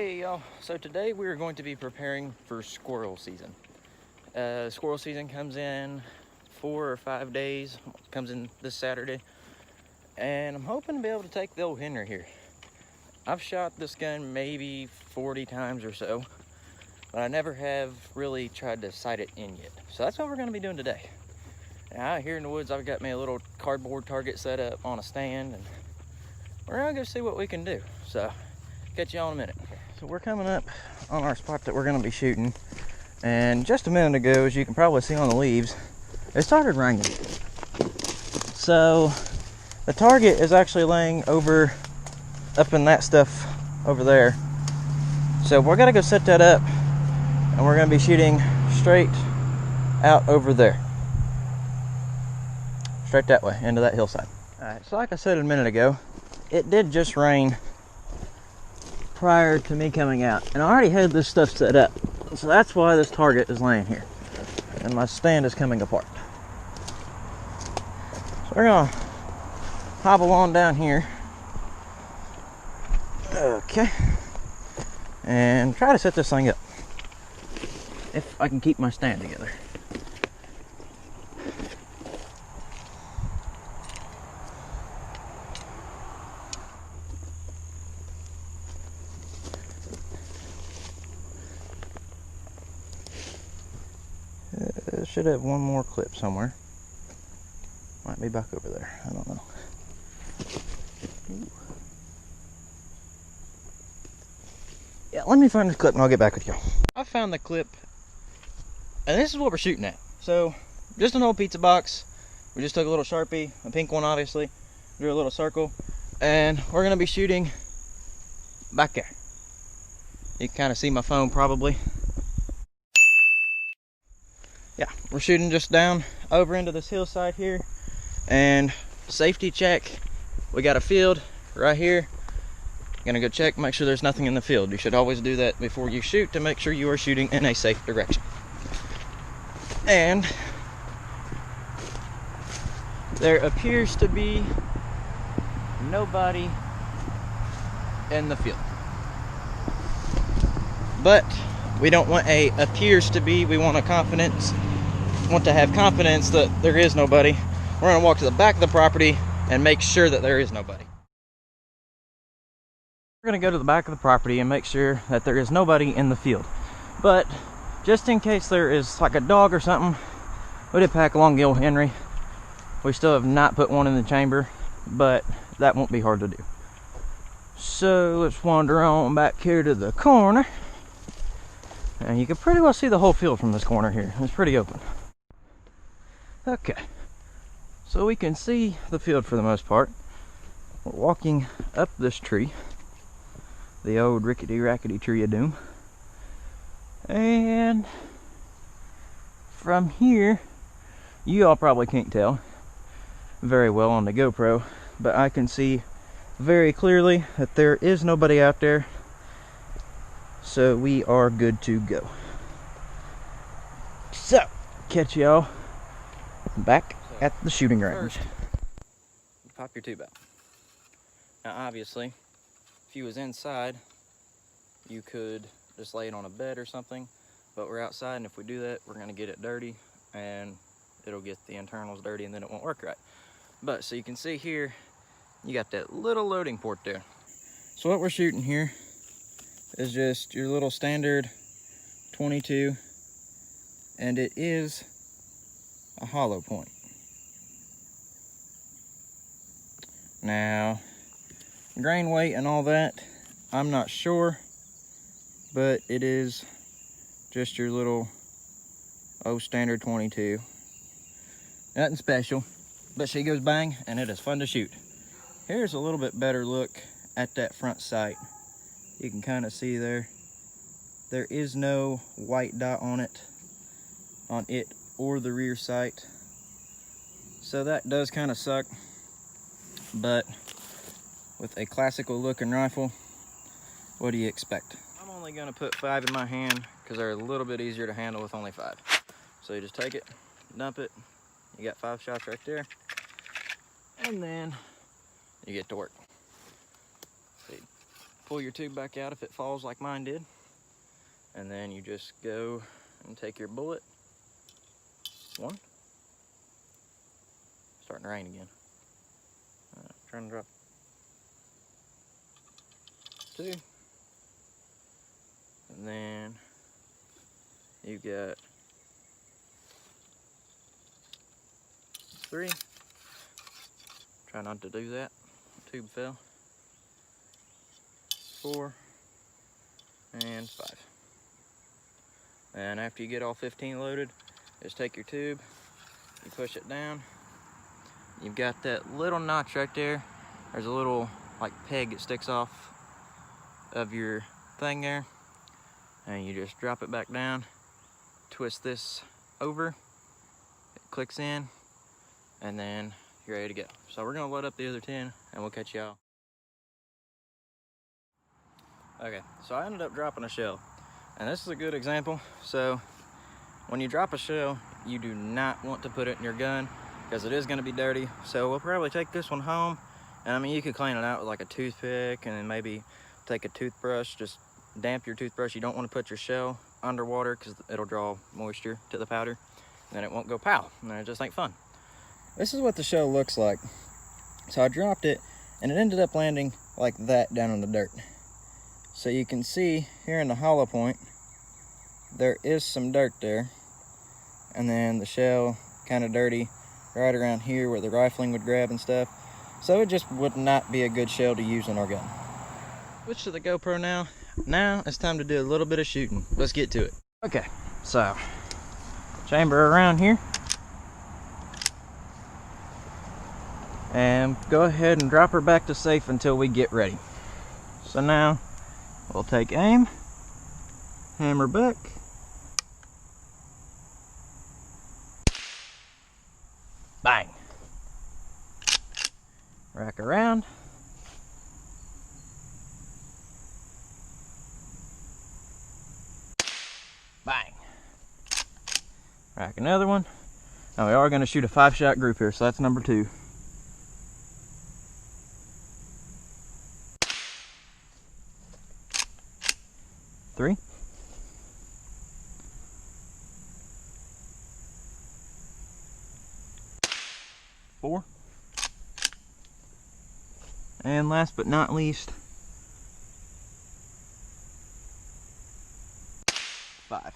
Hey y'all, so today we are going to be preparing for squirrel season. Squirrel season comes in 4 or 5 days, comes in this Saturday, and I'm hoping to be able to take the old Henry here. I've shot this gun maybe 40 times or so, but I never have really tried to sight it in yet. So that's what we're going to be doing today. Now out here in the woods, I've got me a little cardboard target set up on a stand, and we're going to go see what we can do. So catch y'all in a minute. So we're coming up on our spot that we're going to be shooting, and just a minute ago, as you can probably see on the leaves, it started raining. So the target is actually laying over up in that stuff over there. So we're gonna go set that up, and we're gonna be shooting straight out over there, straight that way into that hillside. All right, so like I said a minute ago, it did just rain prior to me coming out, and I already had this stuff set up, so that's why this target is laying here and my stand is coming apart. So we're gonna hobble on down here, okay, and try to set this thing up if I can keep my stand together. Should have one more clip somewhere. Might be back over there. I don't know. Ooh. Yeah, let me find this clip and I'll get back with y'all. I found the clip, and this is what we're shooting at. So, just an old pizza box. We just took a little Sharpie, a pink one obviously, drew a little circle, and we're gonna be shooting back there. You can kind of see my phone probably. Yeah, we're shooting just down over into this hillside here, and safety check, we got a field right here. Gonna go check, make sure there's nothing in the field. You should always do that before you shoot to make sure you are shooting in a safe direction. And there appears to be nobody in the field, but we don't want a appears to be, we want to have confidence that there is nobody. We're gonna walk to the back of the property and make sure that there is nobody. We're gonna go to the back of the property and make sure that there is nobody in the field. But just in case there is like a dog or something, we did pack along the old Henry. We still have not put one in the chamber, but that won't be hard to do. So let's wander on back here to the corner. And you can pretty well see the whole field from this corner here. It's pretty open. Okay, so we can see the field for the most part. We're walking up this tree, the old rickety rackety tree of doom, and from here, you all probably can't tell very well on the GoPro, but I can see very clearly that there is nobody out there, so we are good to go. So catch y'all back at the shooting range. First, pop your tube out. Now obviously, if you was inside, you could just lay it on a bed or something, but we're outside, and if we do that, we're gonna get it dirty, and it'll get the internals dirty, and then it won't work right. But so you can see here, you got that little loading port there. So what we're shooting here is just your little standard 22, and it is a hollow point. Now, grain weight and all that, I'm not sure, but it is just your little standard 22. Nothing special, but she goes bang, and it is fun to shoot. Here's a little bit better look at that front sight. You can kind of see there is no white dot on it or the rear sight, so that does kind of suck. But with a classical looking rifle, what do you expect? I'm only gonna put 5 in my hand because they're a little bit easier to handle with only 5. So you just take it, dump it, you got 5 shots right there, and then you get to work. See, pull your tube back out if it falls like mine did. And then you just go and take your bullet. 1. Starting to rain again. Trying to drop. 2. And then you got 3. Try not to do that. Tube fell. 4 and 5. And after you get all 15 loaded, just take your tube, you push it down. You've got that little notch right there. There's a little like peg that sticks off of your thing there. And you just drop it back down, twist this over, it clicks in, and then you're ready to go. So we're gonna load up the other 10 and we'll catch y'all. Okay, so I ended up dropping a shell. And this is a good example. So when you drop a shell, you do not want to put it in your gun because it is gonna be dirty. So we'll probably take this one home. And I mean, you could clean it out with like a toothpick and then maybe take a toothbrush, just damp your toothbrush. You don't want to put your shell underwater because it'll draw moisture to the powder and then it won't go pow, and it just ain't fun. This is what the shell looks like. So I dropped it and it ended up landing like that down in the dirt. So you can see here in the hollow point, there is some dirt there. And then the shell kind of dirty right around here where the rifling would grab and stuff. So it just would not be a good shell to use in our gun. Switch to the GoPro now. Now it's time to do a little bit of shooting. Let's get to it. Okay, so chamber around here. And go ahead and drop her back to safe until we get ready. So now we'll take aim, hammer back, bang, rack around, bang, rack another one. Now we are going to shoot a 5-shot group here, so that's number 2. 3. 4. And last but not least, 5.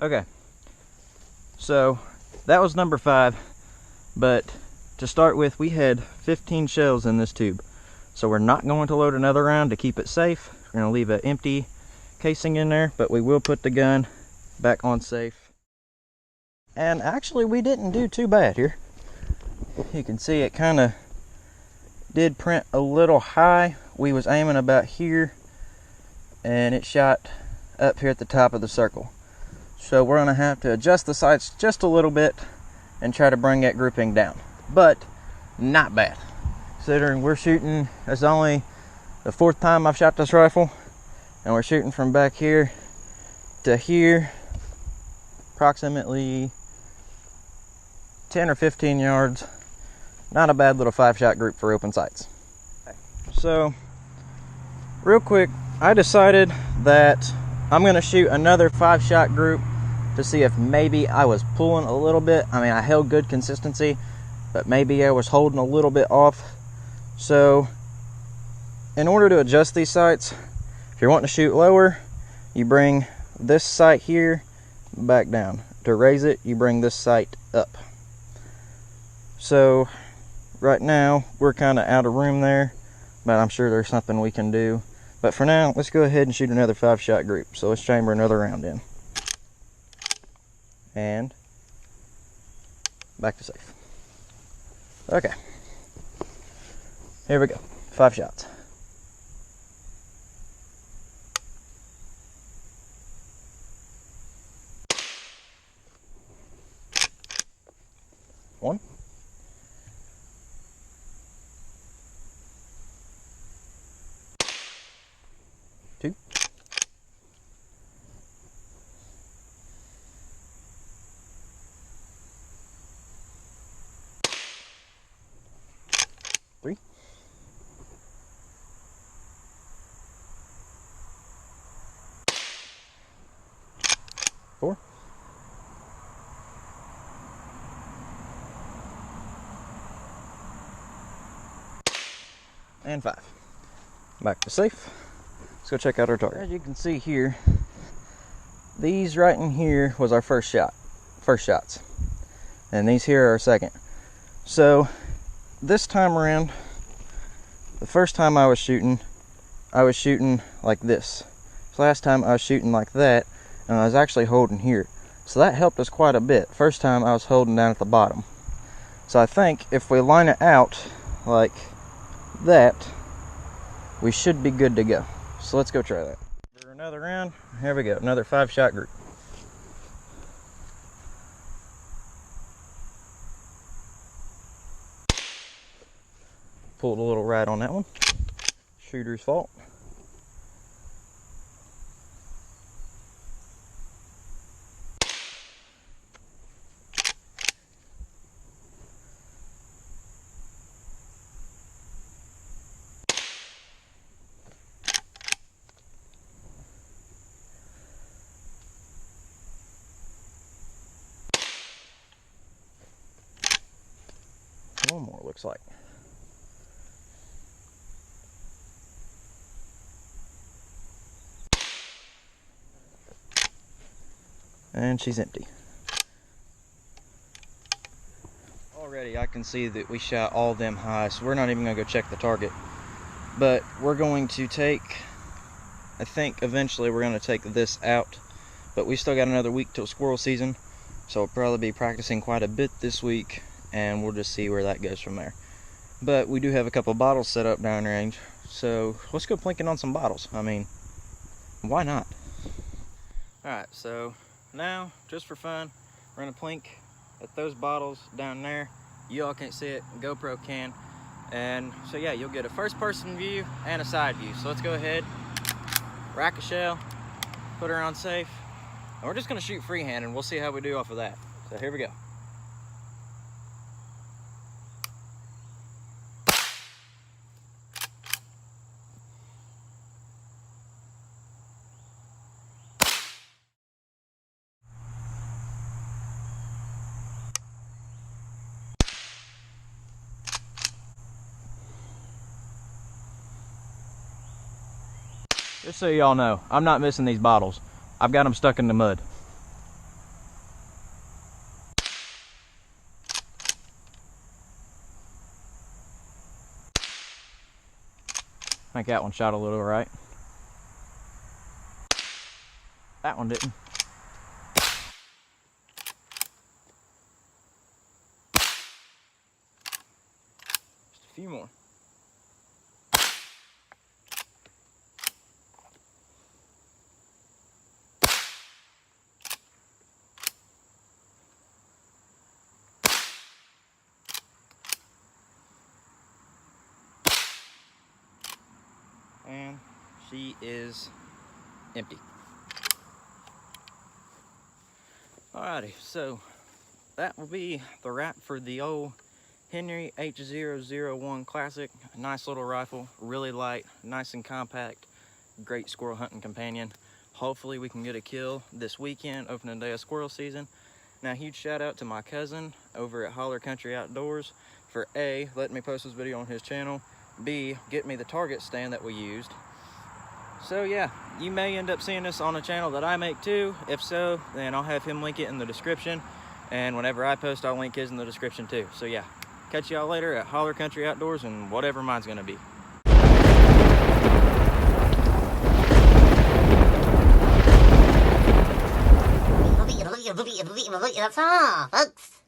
Okay, so that was number 5, but to start with, we had 15 shells in this tube. So we're not going to load another round to keep it safe. We're going to leave an empty casing in there, but we will put the gun back on safe. And actually we didn't do too bad here. You can see it kind of did print a little high. We was aiming about here and it shot up here at the top of the circle. So we're going to have to adjust the sights just a little bit and try to bring that grouping down, but not bad considering we're shooting. It's only the 4th time I've shot this rifle, and we're shooting from back here to here, approximately 10 or 15 yards. Not a bad little 5-shot group for open sights. So real quick, I decided that I'm going to shoot another 5-shot group to see if maybe I was pulling a little bit. I mean, I held good consistency, but maybe I was holding a little bit off. So in order to adjust these sights, if you're wanting to shoot lower, you bring this sight here back down. To raise it, you bring this sight up. So right now we're kind of out of room there, but I'm sure there's something we can do. But for now, let's go ahead and shoot another 5-shot group. So let's chamber another round in. And back to safe. Okay, here we go. 5 shots. 1. 2. 3. 4. And 5. Back to safe. Let's go check out our target. As you can see here, these right in here was our first shots. And these here are our second. So this time around, the first time I was shooting like this. So last time I was shooting like that, and I was actually holding here. So that helped us quite a bit. First time I was holding down at the bottom. So I think if we line it out like that, we should be good to go. So let's go try that. For another round, here we go, another 5-shot group. Pulled a little right on that one. Shooter's fault. One more, looks like. And she's empty. Already I can see that we shot all them high, so we're not even gonna go check the target. But we're going to take, I think eventually we're gonna take this out, but we still got another week till squirrel season, so we'll probably be practicing quite a bit this week, and we'll just see where that goes from there. But we do have a couple bottles set up downrange, so let's go plinking on some bottles. I mean, why not? Alright, so now, just for fun, we're gonna plink at those bottles down there. You all can't see it, GoPro can. And so yeah, you'll get a first person view and a side view. So let's go ahead, rack a shell, put her on safe, and we're just gonna shoot freehand and we'll see how we do off of that. So here we go. Just so y'all know, I'm not missing these bottles. I've got them stuck in the mud. I think that one shot a little right. That one didn't. Just a few more. And she is empty. Alrighty, so that will be the wrap for the old Henry H001 Classic. A nice little rifle, really light, nice and compact, great squirrel hunting companion. Hopefully we can get a kill this weekend, opening day of squirrel season. Now, huge shout out to my cousin over at Holler Country Outdoors for A, letting me post this video on his channel, B, get me the target stand that we used. So yeah, you may end up seeing this on a channel that I make too. If so, then I'll have him link it in the description. And whenever I post, I'll link his in the description too. So yeah, catch y'all later at Holler Country Outdoors and whatever mine's gonna be. That's all, folks.